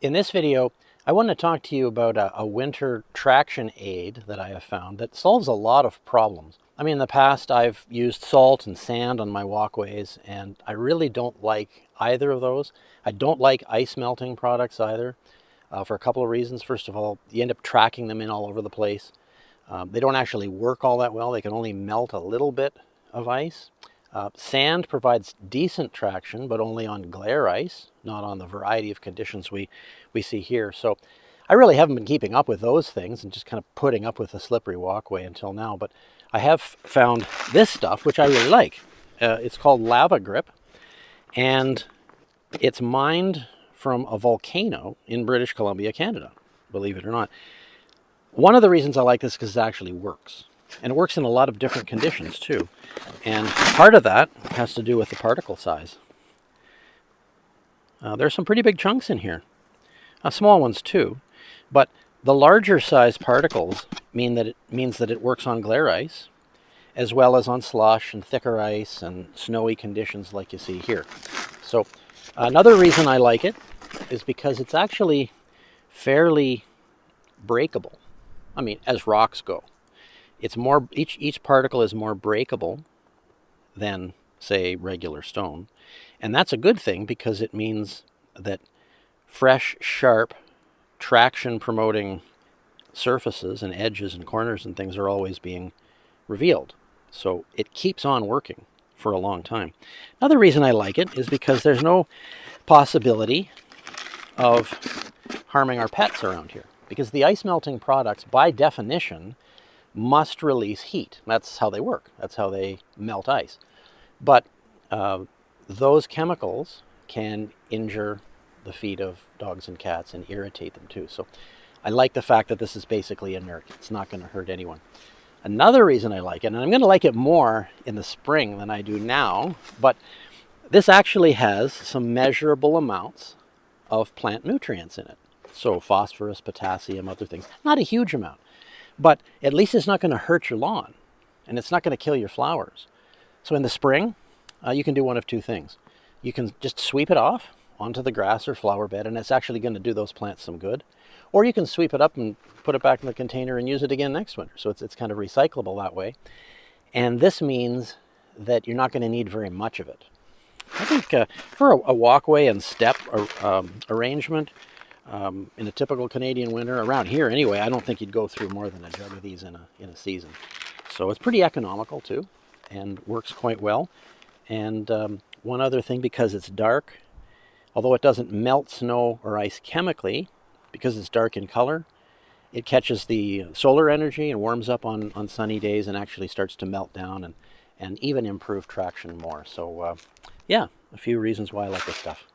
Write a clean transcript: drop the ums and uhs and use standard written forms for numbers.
In this video, I want to talk to you about a winter traction aid that I have found that solves a lot of problems. I mean, in the past, I've used salt and sand on my walkways, and I really don't like either of those. I don't like ice melting products either, for a couple of reasons. First of all, you end up tracking them in all over the place. They don't actually work all that well. They can only melt a little bit of ice. Sand provides decent traction, but only on glare ice, not on the variety of conditions we see here. So I really haven't been keeping up with those things and just kind of putting up with the slippery walkway until now. But I have found this stuff, which I really like. It's called LavaGrip, and it's mined from a volcano in British Columbia, Canada, believe it or not. One of the reasons I like this is because it actually works. And it works in a lot of different conditions too. And part of that has to do with the particle size. There's some pretty big chunks in here. Small ones too. But the larger size particles means that it works on glare ice, as well as on slush and thicker ice and snowy conditions like you see here. So another reason I like it is because it's actually fairly breakable. I mean, as rocks go. It's more, each particle is more breakable than, say, regular stone. And that's a good thing because it means that fresh, sharp, traction promoting surfaces and edges and corners and things are always being revealed. So it keeps on working for a long time. Another reason I like it is because there's no possibility of harming our pets around here. Because the ice melting products, by definition, must release heat. That's how they work. That's how they melt ice. But those chemicals can injure the feet of dogs and cats and irritate them too. So I like the fact that this is basically inert. It's not going to hurt anyone. Another reason I like it, and I'm going to like it more in the spring than I do now, but this actually has some measurable amounts of plant nutrients in it. So phosphorus, potassium, other things. Not a huge amount. But at least it's not going to hurt your lawn, and it's not going to kill your flowers. So in the spring, you can do one of two things. You can just sweep it off onto the grass or flower bed, and it's actually going to do those plants some good. Or you can sweep it up and put it back in the container and use it again next winter. So it's kind of recyclable that way. And this means that you're not going to need very much of it. I think for a walkway and step arrangement, in a typical Canadian winter, around here anyway, I don't think you'd go through more than a jug of these in a season. So it's pretty economical too, and works quite well. And one other thing, because it's dark, although it doesn't melt snow or ice chemically, because it's dark in color, it catches the solar energy and warms up on sunny days and actually starts to melt down and even improve traction more. So yeah, a few reasons why I like this stuff.